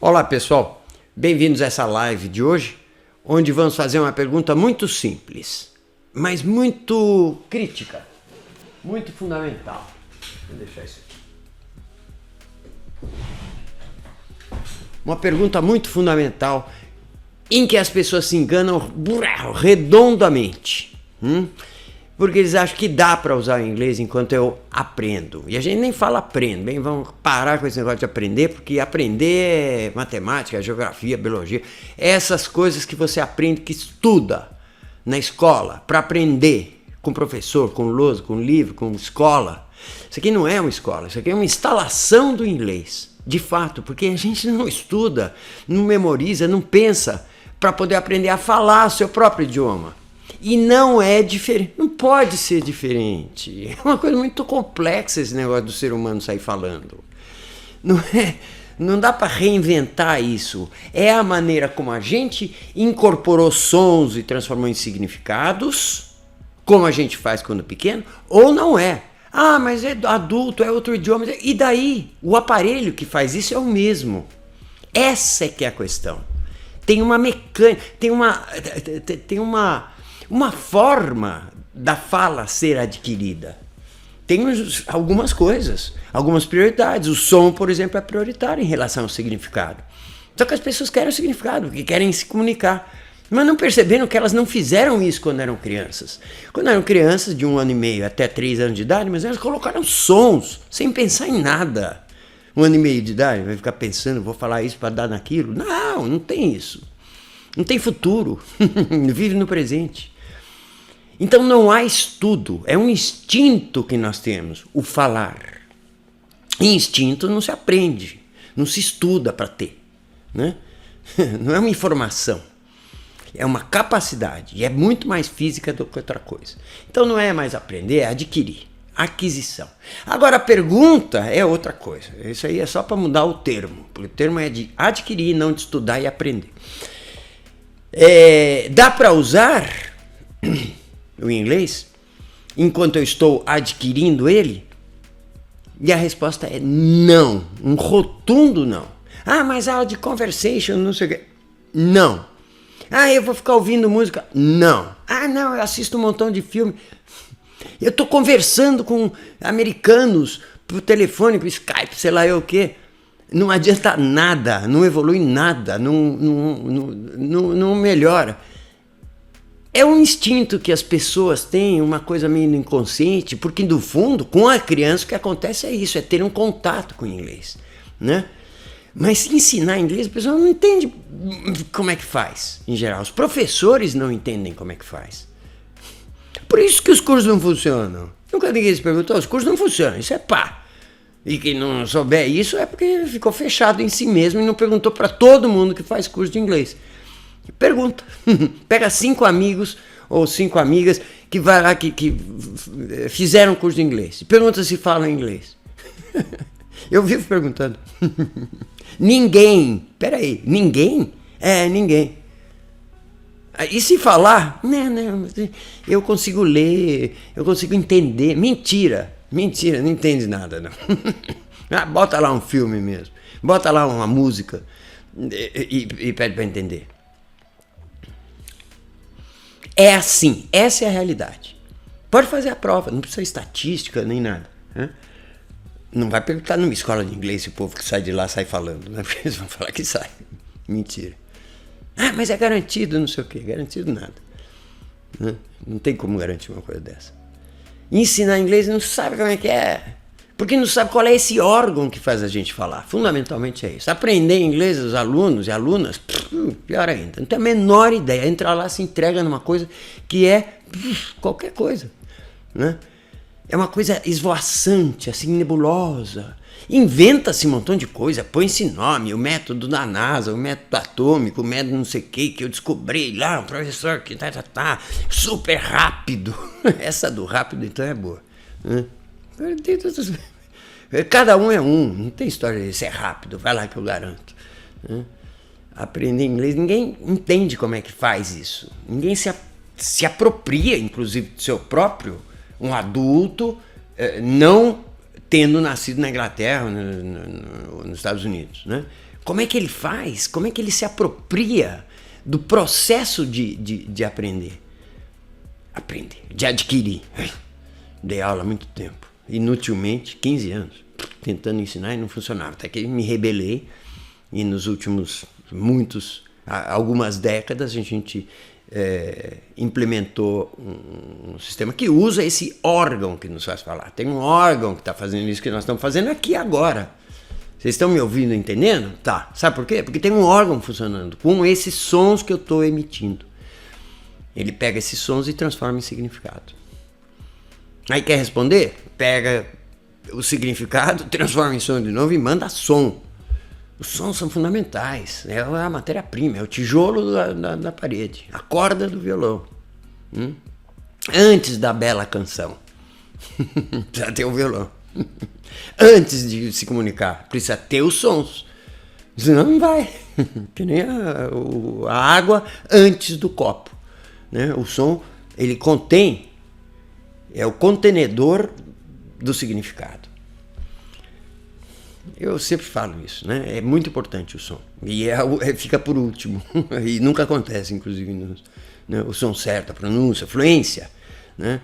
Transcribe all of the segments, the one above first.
Olá pessoal, bem-vindos a essa live de hoje, onde vamos fazer uma pergunta muito simples, mas muito crítica, muito fundamental. Vou deixar isso aqui. Uma pergunta muito fundamental, em que as pessoas se enganam redondamente. Porque eles acham que dá para usar o inglês enquanto eu aprendo. E a gente nem fala aprendo, bem, vamos parar com esse negócio de aprender, porque aprender é matemática, geografia, biologia, essas coisas que você aprende, que estuda na escola, para aprender com professor, com lousa, com livro, com escola. Isso aqui não é uma escola, isso aqui é uma instalação do inglês, de fato, porque a gente não estuda, não memoriza, não pensa para poder aprender a falar o seu próprio idioma. E não é diferente, não pode ser diferente. É uma coisa muito complexa esse negócio do ser humano sair falando. Não dá para reinventar isso. É a maneira como a gente incorporou sons e transformou em significados, como a gente faz quando pequeno, ou não é. Ah, mas é adulto, é outro idioma. E daí? O aparelho que faz isso é o mesmo. Essa é que é a questão. Tem uma mecânica, tem uma forma da fala ser adquirida. Tem algumas coisas, algumas prioridades. O som, por exemplo, é prioritário em relação ao significado. Só que as pessoas querem o significado, que querem se comunicar. Mas não perceberam que elas não fizeram isso quando eram crianças. Quando eram crianças de 1 ano e meio até 3 anos de idade, mas elas colocaram sons, sem pensar em nada. 1 ano e meio de idade, vai ficar pensando, vou falar isso para dar naquilo. Não tem isso. Não tem futuro. Vive no presente. Então não há estudo, é um instinto que nós temos, o falar. E instinto não se aprende, não se estuda para ter, né? Não é uma informação, é uma capacidade, e é muito mais física do que outra coisa. Então não é mais aprender, é adquirir, aquisição. Agora a pergunta é outra coisa, isso aí é só para mudar o termo, porque o termo é de adquirir, não de estudar e aprender. Dá para usar o inglês enquanto eu estou adquirindo ele? E a resposta é não, um rotundo não. Ah, mas aula de conversation, não sei o quê. Não. Ah, eu vou ficar ouvindo música? Não. Ah, não, eu assisto um montão de filme. Eu estou conversando com americanos por telefone, por Skype, sei lá eu o quê. Não adianta nada, não evolui nada, não melhora. É um instinto que as pessoas têm, uma coisa meio inconsciente, porque no fundo, com a criança, o que acontece é isso, é ter um contato com o inglês, né? Mas se ensinar inglês, a pessoa não entende como é que faz, em geral. Os professores não entendem como é que faz. Por isso que os cursos não funcionam. Nunca ninguém se perguntou, os cursos não funcionam, isso é pá. E quem não souber isso é porque ficou fechado em si mesmo e não perguntou para todo mundo que faz curso de inglês. Pergunta. Pega 5 amigos ou 5 amigas que vai lá que fizeram curso de inglês. Pergunta se falam inglês. Eu vivo perguntando. Ninguém. Peraí, ninguém? Ninguém. E se falar? Não, eu consigo ler, eu consigo entender. Mentira, não entende nada, não. Bota lá um filme mesmo. Bota lá uma música e pede para entender. É assim, essa é a realidade. Pode fazer a prova, não precisa estatística nem nada. Né? Não vai perguntar numa escola de inglês se o povo que sai de lá sai falando, né? Porque eles vão falar que sai. Mentira. Ah, mas é garantido, não sei o quê. Garantido nada. Né? Não tem como garantir uma coisa dessa. Ensinar inglês não sabe como é que é. Porque não sabe qual é esse órgão que faz a gente falar. Fundamentalmente é isso. Aprender inglês, os alunos e alunas, pior ainda. Não tem a menor ideia. Entra lá, se entrega numa coisa que é qualquer coisa. Né? É uma coisa esvoaçante, assim, nebulosa. Inventa-se um montão de coisa, põe-se nome, o método da NASA, o método atômico, o método não sei o que eu descobri lá, um professor que super rápido. Essa do rápido, então, é boa. Né? Cada um é um, não tem história de ser rápido, vai lá que eu garanto. Aprender inglês, ninguém entende como é que faz isso. Ninguém se apropria, inclusive, do seu próprio, um adulto, não tendo nascido na Inglaterra, nos Estados Unidos, né? Como é que ele faz? Como é que ele se apropria do processo de aprender? Aprender, de adquirir. Dei aula há muito tempo, inutilmente, 15 anos, tentando ensinar e não funcionava. Até que me rebelei e nos últimos algumas décadas a gente implementou um sistema que usa esse órgão que nos faz falar. Tem um órgão que está fazendo isso que nós estamos fazendo aqui agora. Vocês estão me ouvindo, entendendo? Tá. Sabe por quê? Porque tem um órgão funcionando com esses sons que eu estou emitindo. Ele pega esses sons e transforma em significado. Aí quer responder? Pega o significado, transforma em som de novo e manda som. Os sons são fundamentais. É a matéria-prima, é o tijolo da parede, a corda do violão. Antes da bela canção. Precisa ter o violão. Antes de se comunicar, precisa ter os sons. Senão não vai. Que nem a água antes do copo. Né? O som, ele contém, é o contenedor do significado. Eu sempre falo isso, né? É muito importante o som. E fica por último. E nunca acontece, inclusive, né? O som certo, a pronúncia, a fluência, né?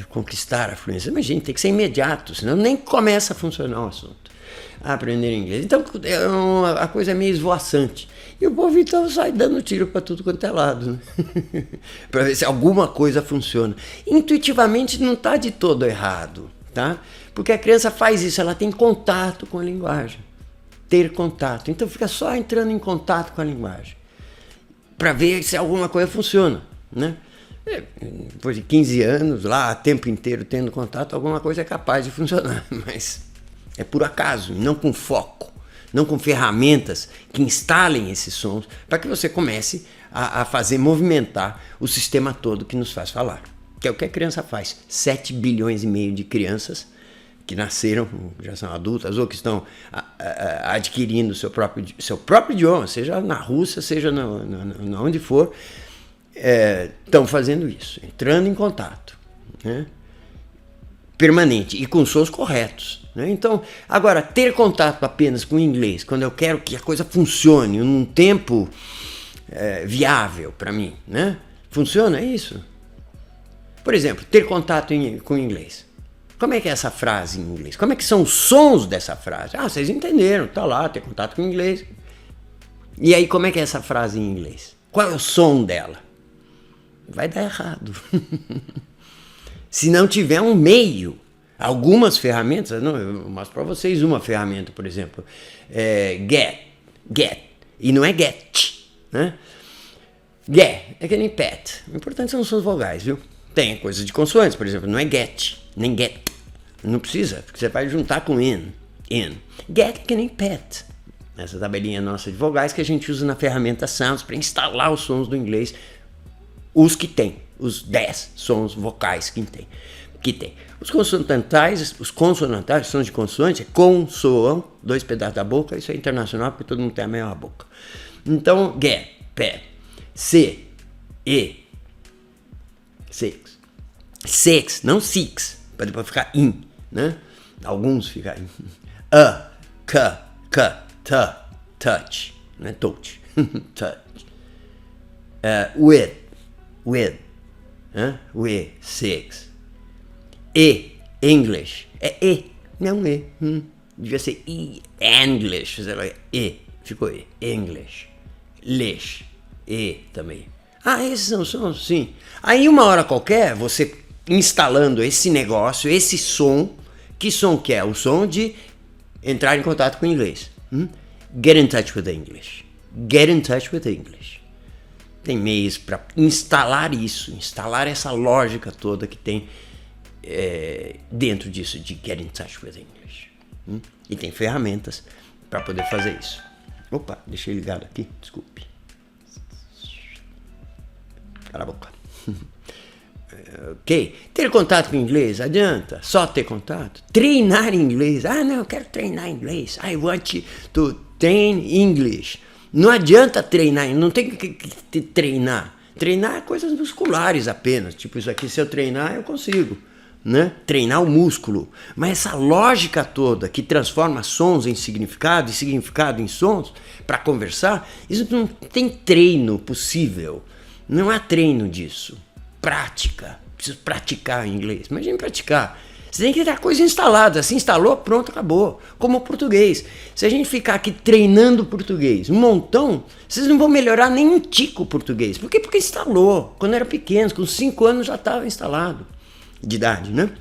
Conquistar a fluência. Mas, gente, tem que ser imediato, senão nem começa a funcionar o assunto. Aprender inglês. Então, a coisa é meio esvoaçante. E o povo, então, sai dando tiro para tudo quanto é lado, né? Para ver se alguma coisa funciona. Intuitivamente não está de todo errado, tá? Porque a criança faz isso, ela tem contato com a linguagem. Ter contato. Então, fica só entrando em contato com a linguagem. Para ver se alguma coisa funciona, né? Depois de 15 anos lá, o tempo inteiro tendo contato, alguma coisa é capaz de funcionar, mas é por acaso, não com foco, não com ferramentas que instalem esses sons, para que você comece a fazer movimentar o sistema todo que nos faz falar, que é o que a criança faz. 7 bilhões e meio de crianças que nasceram, já são adultas, ou que estão adquirindo seu próprio idioma, seja na Rússia, seja onde for, estão fazendo isso, entrando em contato, né? Permanente e com sons corretos, né? Então, agora, ter contato apenas com o inglês, quando eu quero que a coisa funcione num tempo viável para mim, né? Funciona isso? Por exemplo, ter contato com o inglês. Como é que é essa frase em inglês? Como é que são os sons dessa frase? Ah, vocês entenderam, tá lá, ter contato com o inglês. E aí, como é que é essa frase em inglês? Qual é o som dela? Vai dar errado. Se não tiver um meio, algumas ferramentas, eu mostro para vocês uma ferramenta, por exemplo, get, e não é get, né? Get é que nem pet, o importante são os sons vogais, viu? Tem coisas de consoantes, por exemplo, não é get, nem get, não precisa, porque você vai juntar com in. Get é que nem pet, essa tabelinha nossa de vogais que a gente usa na ferramenta Sounds para instalar os sons do inglês. Os que tem, os 10 sons vocais que tem. Os consonantais, sons de consoante, é consoam, 2 pedaços da boca, isso é internacional porque todo mundo tem a mesma boca. Então, get, pé, se, e, six, não six, para depois ficar in, né? Alguns ficam in. Touch, né? Touch, touch. With, six. English. É E, não E. Devia ser English. Ficou E. English. Lish. E também. Ah, esses são sons? Sim. Aí uma hora qualquer, você instalando esse negócio, esse som, que som que é? O som de entrar em contato com o inglês. Get in touch with English. Get in touch with English. Tem meios para instalar isso, instalar essa lógica toda que tem dentro disso de get in touch with English. E tem ferramentas para poder fazer isso. Opa, deixei ligado aqui, desculpe. Cala a boca. Ok. Ter contato com inglês, adianta? Só ter contato? Treinar inglês. Ah, não, eu quero treinar inglês. I want to train English. Não adianta treinar, não tem que treinar. Treinar é coisas musculares apenas. Tipo, isso aqui, se eu treinar, eu consigo. né? Treinar o músculo. Mas essa lógica toda que transforma sons em significado e significado em sons para conversar, isso não tem treino possível. Não há treino disso. Prática. Preciso praticar inglês. Imagine praticar. Você tem que ter a coisa instalada. Se instalou, pronto, acabou. Como o português. Se a gente ficar aqui treinando português um montão, vocês não vão melhorar nem um tico o português. Por quê? Porque instalou. Quando era pequeno, com 5 anos já estava instalado. De idade, né?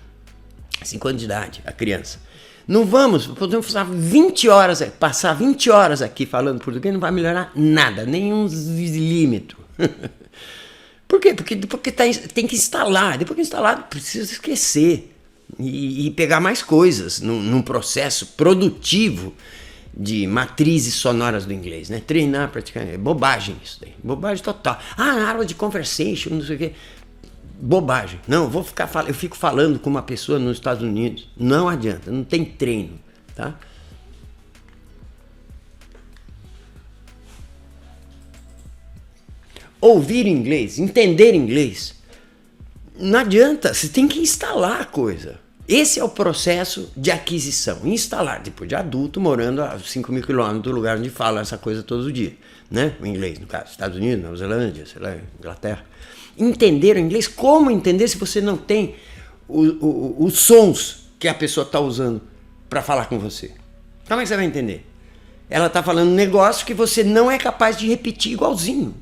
5 anos de idade, a criança. Não podemos passar 20 horas aqui falando português, não vai melhorar nada, nem um milímetro. Por quê? Porque tem que instalar. Depois que instalar, precisa esquecer. E pegar mais coisas num processo produtivo de matrizes sonoras do inglês, né? Treinar, praticar, é bobagem isso daí, bobagem total. Na aula de conversation, não sei o quê, bobagem. Não, eu fico falando com uma pessoa nos Estados Unidos, não adianta, não tem treino, tá? Ouvir inglês, entender inglês, não adianta, você tem que instalar a coisa. Esse é o processo de aquisição, instalar, depois de adulto, morando a 5.000 quilômetros do lugar onde fala essa coisa todo dia, né? O inglês, no caso, Estados Unidos, Nova Zelândia, sei lá, Inglaterra. Entender o inglês, como entender se você não tem os sons que a pessoa está usando para falar com você? Como é que você vai entender? Ela está falando um negócio que você não é capaz de repetir igualzinho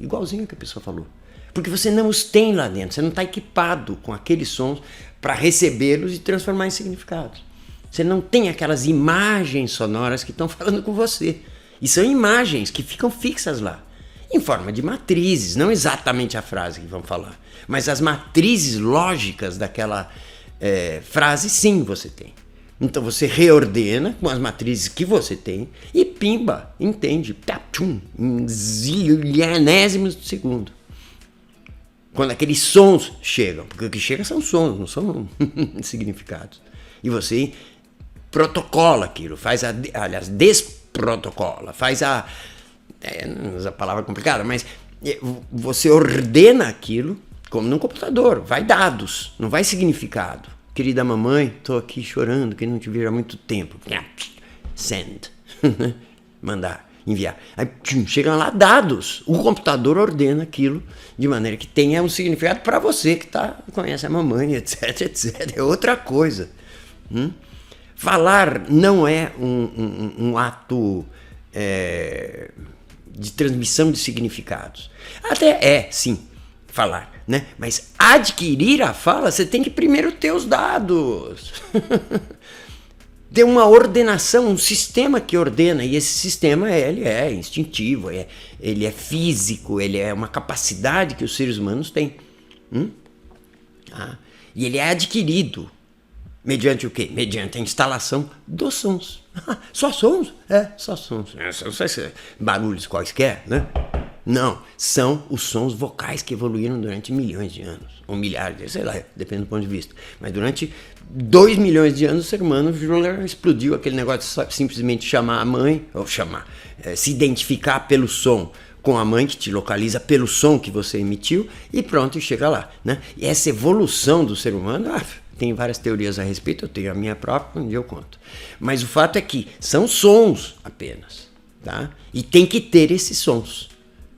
que a pessoa falou. Porque você não os tem lá dentro, você não está equipado com aqueles sons para recebê-los e transformar em significados. Você não tem aquelas imagens sonoras que estão falando com você. E são imagens que ficam fixas lá, em forma de matrizes, não exatamente a frase que vão falar, mas as matrizes lógicas daquela frase, sim, você tem. Então você reordena com as matrizes que você tem e pimba, entende, em zilionésimos de segundo. Quando aqueles sons chegam, porque o que chega são sons, não são significados. E você protocola aquilo, desprotocola, a palavra é complicada, mas você ordena aquilo como num computador, vai dados, não vai significado. Querida mamãe, estou aqui chorando, que não te vejo há muito tempo. Send, mandar. Enviar. Aí chegam lá dados. O computador ordena aquilo de maneira que tenha um significado para você que conhece a mamãe, etc, etc. É outra coisa. Falar não é um ato de transmissão de significados. Até é, sim, falar, né? Mas adquirir a fala, você tem que primeiro ter os dados. Ter uma ordenação, um sistema que ordena, e esse sistema ele é instintivo, ele é físico, ele é uma capacidade que os seres humanos têm. E ele é adquirido mediante o quê? Mediante a instalação dos sons. Só sons? Só sons. Não sei se barulhos quaisquer, né? Não, são os sons vocais que evoluíram durante milhões de anos, ou milhares de, sei lá, depende do ponto de vista. Mas durante 2 milhões de anos o ser humano explodiu aquele negócio de simplesmente chamar a mãe, ou se identificar pelo som com a mãe que te localiza pelo som que você emitiu e pronto, e chega lá, né? E essa evolução do ser humano, tem várias teorias a respeito, eu tenho a minha própria, um dia eu conto. Mas o fato é que são sons apenas, tá? E tem que ter esses sons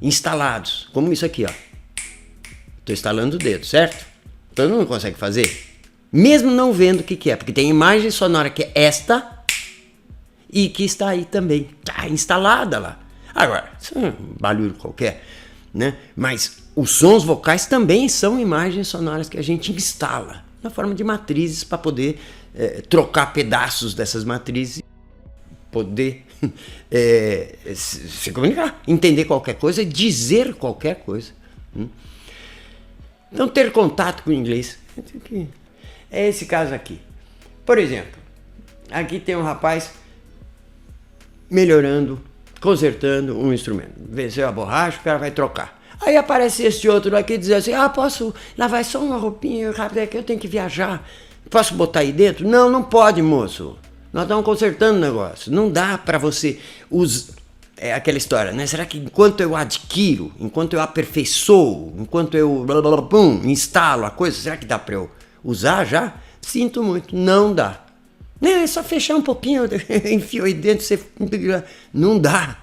instalados, como isso aqui, ó. Estou instalando o dedo, certo? Todo mundo consegue fazer? Mesmo não vendo o que é, porque tem imagem sonora que é esta e que está aí também, tá instalada lá. Agora, isso é um barulho qualquer, né? Mas os sons vocais também são imagens sonoras que a gente instala na forma de matrizes para poder trocar pedaços dessas matrizes, poder se comunicar, entender qualquer coisa, dizer qualquer coisa. Então, ter contato com o inglês é esse caso aqui. Por exemplo, aqui tem um rapaz melhorando, consertando um instrumento. Venceu a borracha, o cara vai trocar. Aí aparece esse outro aqui e diz assim: posso lavar só uma roupinha rápida, que eu tenho que viajar. Posso botar aí dentro? Não, não pode, moço. Nós estamos consertando o negócio. Não dá para você usar. É aquela história, né? Será que enquanto eu adquiro, enquanto eu aperfeiçoo, enquanto eu instalo a coisa, será que dá para eu usar já? sinto muito, não dá. Não, é só fechar um pouquinho, enfio aí dentro, você... Não dá.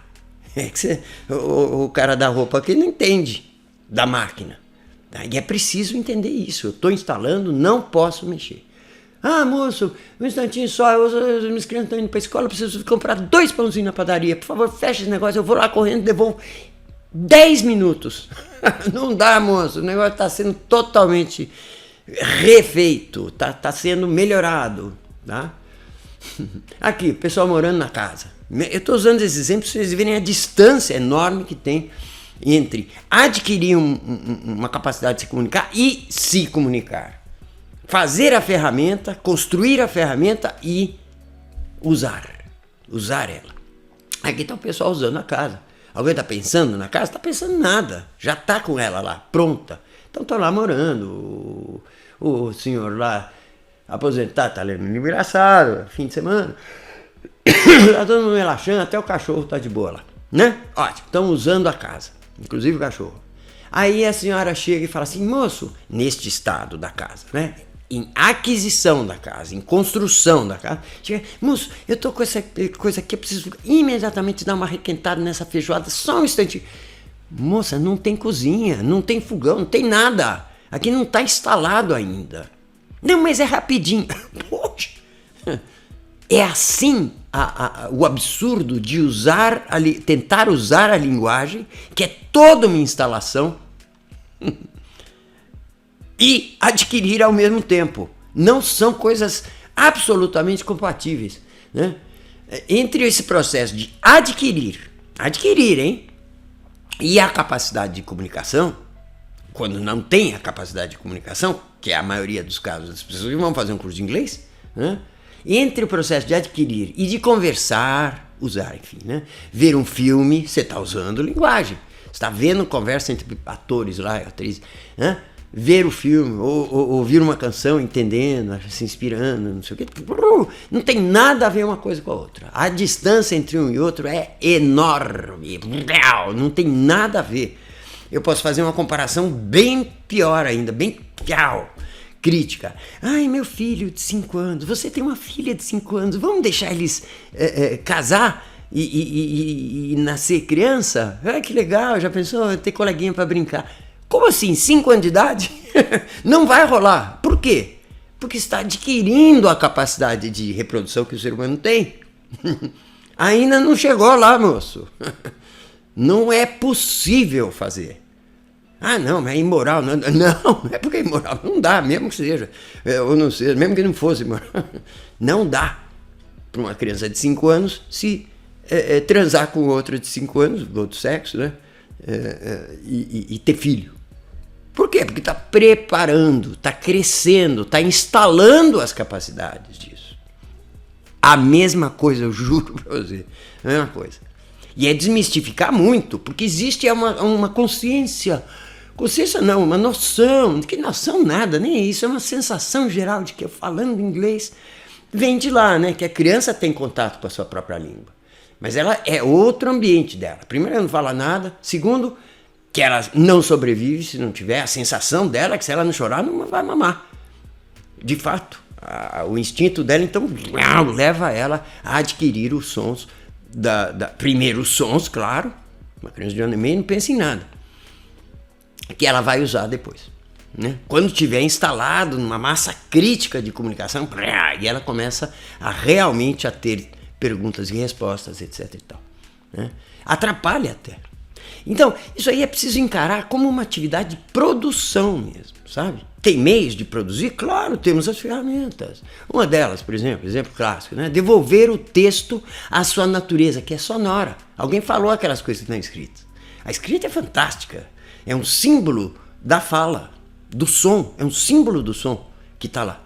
É que o cara da roupa aqui não entende da máquina. E é preciso entender isso. Eu estou instalando, não posso mexer. Ah, moço, um instantinho só, as minhas crianças estão indo para a escola, eu preciso comprar 2 pãozinhos na padaria. Por favor, fecha esse negócio, eu vou lá correndo e devolvo 10 minutos. Não dá, moço, o negócio está sendo totalmente refeito, tá sendo melhorado, tá? Aqui, o pessoal morando na casa. Eu estou usando esses exemplos para vocês verem a distância enorme que tem entre adquirir uma capacidade de se comunicar e se comunicar. Fazer a ferramenta, construir a ferramenta e usar ela. Aqui está o pessoal usando a casa. Alguém está pensando na casa? Está pensando em nada. Já está com ela lá, pronta. Então estão lá morando. O senhor lá aposentado está lendo um livro engraçado, fim de semana. Está todo mundo relaxando, até o cachorro está de boa lá. Né? Ótimo, estão usando a casa, inclusive o cachorro. Aí a senhora chega e fala assim, moço, neste estado da casa, né? Em aquisição da casa, em construção da casa, chega, moço, eu tô com essa coisa aqui, eu preciso imediatamente dar uma requentada nessa feijoada, só um instante. Moça, não tem cozinha, não tem fogão, não tem nada. Aqui não está instalado ainda. Não, mas é rapidinho. Poxa, é assim o absurdo de tentar usar a linguagem, que é toda uma instalação, e adquirir ao mesmo tempo. Não são coisas absolutamente compatíveis, né? Entre esse processo de adquirir, hein? E a capacidade de comunicação, quando não tem a capacidade de comunicação, que é a maioria dos casos das pessoas que vão fazer um curso de inglês, né? Entre o processo de adquirir e de conversar, usar, enfim, né? Ver um filme, você está usando linguagem. Você está vendo conversa entre atores lá, atrizes, né? Ver o filme, ou ouvir uma canção, entendendo, se inspirando, não sei o quê. Não tem nada a ver uma coisa com a outra. A distância entre um e outro é enorme. Não tem nada a ver. Eu posso fazer uma comparação bem pior ainda, bem crítica. Ai, meu filho de 5 anos, você tem uma filha de 5 anos, vamos deixar eles casar e nascer criança? Ah, que legal, já pensou ter coleguinha para brincar? Como assim, 5 anos de idade? Não vai rolar. Por quê? Porque está adquirindo a capacidade de reprodução que o ser humano tem. Ainda não chegou lá, moço. Não é possível fazer. Ah, não, mas é imoral. Não é porque é imoral. Não dá, mesmo que seja. Ou não seja, mesmo que não fosse imoral. Não dá para uma criança de 5 anos se transar com outra de 5 anos, do outro sexo, né? E ter filho. Por quê? Porque está preparando, está crescendo, está instalando as capacidades disso. A mesma coisa, eu juro para você. A mesma coisa. E é desmistificar muito, porque existe uma consciência. Consciência não, uma noção. Que noção nada, nem é isso. É uma sensação geral de que eu falando inglês vem de lá, né? Que a criança tem contato com a sua própria língua. Mas ela é outro ambiente dela. Primeiro, ela não fala nada. Segundo, que ela não sobrevive se não tiver a sensação dela que se ela não chorar, não vai mamar. De fato, o instinto dela, então, leva ela a adquirir os sons, primeiro os sons, claro, uma criança de 1 ano e meio não pensa em nada, que ela vai usar depois. Né? Quando tiver instalado numa massa crítica de comunicação, e ela começa realmente a ter perguntas e respostas, etc. e tal. Né? Atrapalha até. Então, isso aí é preciso encarar como uma atividade de produção mesmo, sabe? Tem meios de produzir? Claro, temos as ferramentas. Uma delas, por exemplo clássico, né? Devolver o texto à sua natureza, que é sonora. Alguém falou aquelas coisas que estão escritas. A escrita é fantástica. É um símbolo da fala, do som. É um símbolo do som que está lá.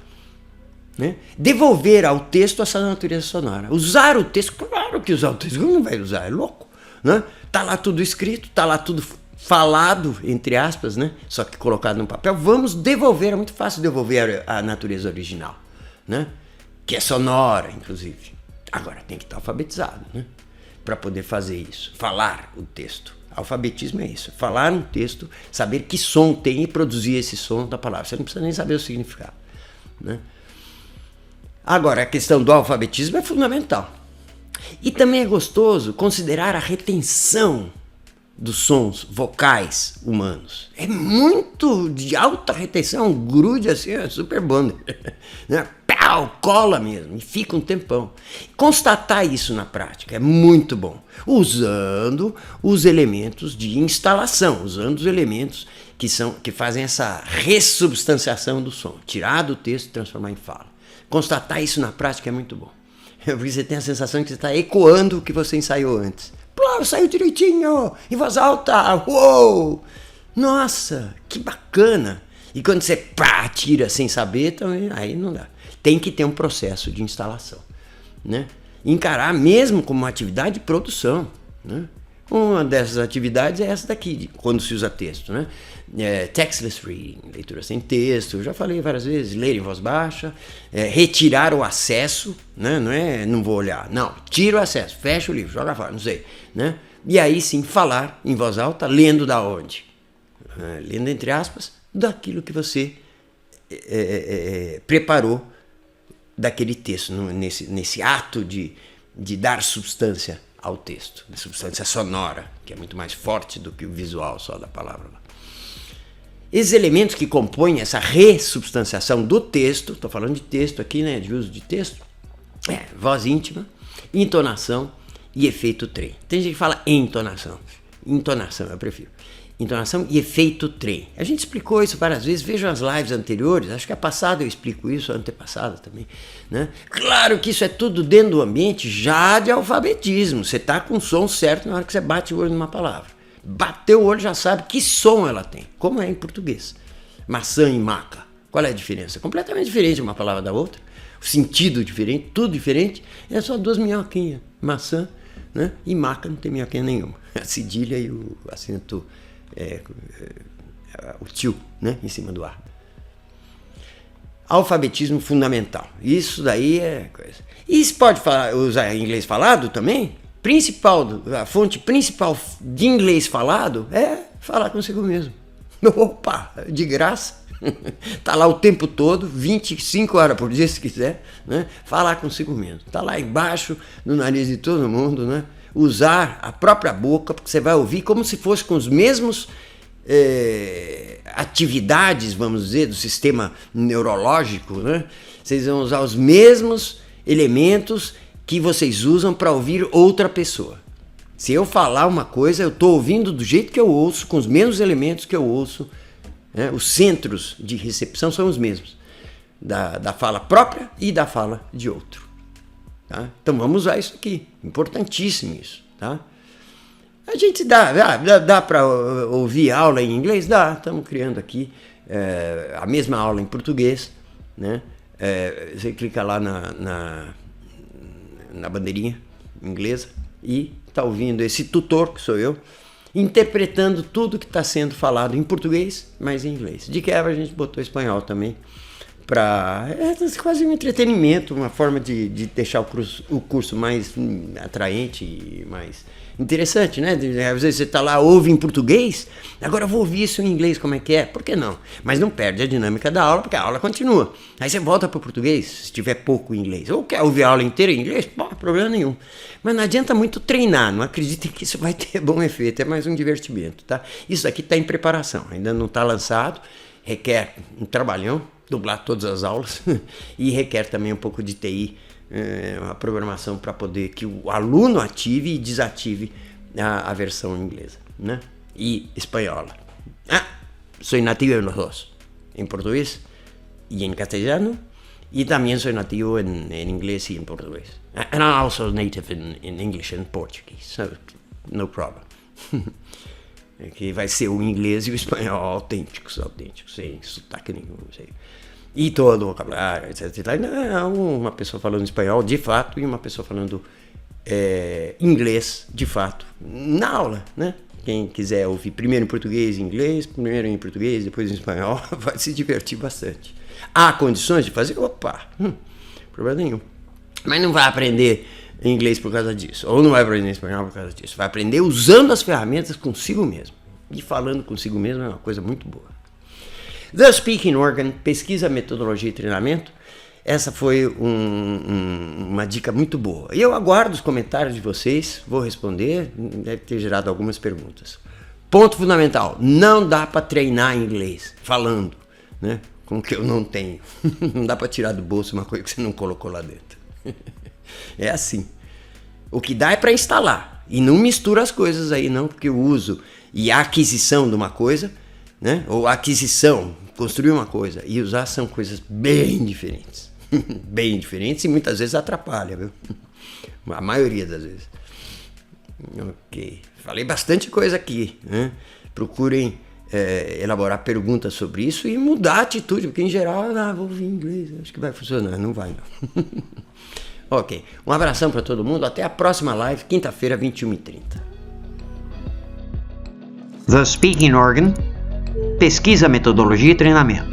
Né? Devolver ao texto essa natureza sonora. Usar o texto, claro que usar o texto. Não vai usar, é louco. Né? Tá lá tudo escrito, tá lá tudo falado, entre aspas, né? Só que colocado no papel. Vamos devolver, é muito fácil devolver a natureza original, né? Que é sonora, inclusive. Agora tem que estar alfabetizado, né? Para poder fazer isso. Falar o texto. Alfabetismo é isso. Falar um texto, saber que som tem e produzir esse som da palavra. Você não precisa nem saber o significado, né? Agora, a questão do alfabetismo é fundamental. E também é gostoso considerar a retenção dos sons vocais humanos. É muito de alta retenção, grude assim, é super bom. Né? Pau, cola mesmo, e fica um tempão. Constatar isso na prática é muito bom, usando os elementos de instalação, usando os elementos que fazem essa ressubstanciação do som, tirar do texto e transformar em fala. Constatar isso na prática é muito bom. Porque você tem a sensação que você está ecoando o que você ensaiou antes. Pô, saiu direitinho, em voz alta, uou! Nossa, que bacana! E quando você tira sem saber, também, aí não dá. Tem que ter um processo de instalação, né? Encarar mesmo como uma atividade de produção, né? Uma dessas atividades é essa daqui, quando se usa texto, né? Textless reading, leitura sem texto, eu já falei várias vezes, ler em voz baixa, retirar o acesso, né? Não é não vou olhar, não, tira o acesso, fecha o livro, joga fora, não sei, né? E aí sim, falar em voz alta, lendo da onde? Lendo entre aspas, daquilo que você preparou daquele texto, nesse ato de dar substância ao texto, de substância sonora, que é muito mais forte do que o visual só da palavra. Esses elementos que compõem essa ressubstanciação do texto, estou falando de texto aqui, né, de uso de texto, voz íntima, entonação e efeito trem. Tem gente que fala entonação eu prefiro. Entonação e efeito trem. A gente explicou isso várias vezes, vejam as lives anteriores, acho que a passada eu explico isso, a antepassada também, né? Claro que isso é tudo dentro do ambiente já de alfabetismo, você está com o som certo na hora que você bate o olho numa palavra. Bateu o olho já sabe que som ela tem, como é em português. Maçã e maca, qual é a diferença? Completamente diferente uma palavra da outra, o sentido diferente, tudo diferente, é só duas minhoquinhas, maçã, né? E maca não tem minhoquinha nenhuma, a cedilha e o acento... o tio, né, em cima do ar. Alfabetismo fundamental. Isso daí é coisa. E se pode usar inglês falado também? A fonte principal de inglês falado é falar consigo mesmo. Opa, de graça. Tá lá o tempo todo, 25 horas por dia se quiser, né? Falar consigo mesmo. Tá lá embaixo no nariz de todo mundo, né? Usar a própria boca, porque você vai ouvir como se fosse com os mesmos atividades, vamos dizer, do sistema neurológico, né? Vocês vão usar os mesmos elementos que vocês usam para ouvir outra pessoa. Se eu falar uma coisa, eu estou ouvindo do jeito que eu ouço, com os mesmos elementos que eu ouço, né? Os centros de recepção são os mesmos, da fala própria e da fala de outro. Tá? Então vamos usar isso aqui, importantíssimo isso, tá? A gente dá para ouvir aula em inglês? Dá, estamos criando aqui a mesma aula em português, né? Você clica lá na bandeirinha inglesa e está ouvindo esse tutor, que sou eu, interpretando tudo que está sendo falado em português, mas em inglês. De quebra a gente botou espanhol também, é quase um entretenimento, uma forma de deixar o curso mais atraente e mais interessante, né? Às vezes você está lá, ouve em português, agora eu vou ouvir isso em inglês, como é que é? Por que não? Mas não perde a dinâmica da aula, porque a aula continua. Aí você volta para o português, se tiver pouco inglês. Ou quer ouvir a aula inteira em inglês? Bom, problema nenhum. Mas não adianta muito treinar, não acreditem que isso vai ter bom efeito, é mais um divertimento, tá? Isso aqui está em preparação, ainda não está lançado, requer um trabalhão, dublar todas as aulas e requer também um pouco de TI, uma programação para poder que o aluno ative e desative a versão inglesa, né? E espanhola. Sou nativo en los dos, em português e em castelhano, e também sou nativo em inglês e em português. And I'm also native in English and Portuguese, so no problem. Que vai ser o inglês e o espanhol autênticos, sem sotaque nenhum, sei. E todo o vocabulário, etc. Não, uma pessoa falando espanhol de fato e uma pessoa falando inglês de fato na aula, né? Quem quiser ouvir primeiro em português e inglês, primeiro em português, depois em espanhol, vai se divertir bastante. Há condições de fazer? Opa, problema nenhum. Mas não vai aprender inglês por causa disso, ou não vai aprender espanhol por causa disso. Vai aprender usando as ferramentas consigo mesmo. E falando consigo mesmo é uma coisa muito boa. The Speaking Organ, pesquisa, metodologia e treinamento, essa foi uma dica muito boa. E eu aguardo os comentários de vocês, vou responder, deve ter gerado algumas perguntas. Ponto fundamental, não dá para treinar inglês falando, né? Com o que eu não tenho. Não dá para tirar do bolso uma coisa que você não colocou lá dentro. É assim. O que dá é para instalar. E não mistura as coisas aí não, porque o uso e a aquisição de uma coisa, né? Ou a aquisição, construir uma coisa e usar são coisas bem diferentes. Bem diferentes e muitas vezes atrapalha, viu? A maioria das vezes. Ok. Falei bastante coisa aqui, né? Procurem elaborar perguntas sobre isso e mudar a atitude, porque em geral, vou ouvir inglês, acho que vai funcionar. Não vai, não. Ok. Um abração para todo mundo. Até a próxima live, quinta-feira, 21h30. The Speaking Organ. Pesquisa, metodologia e treinamento.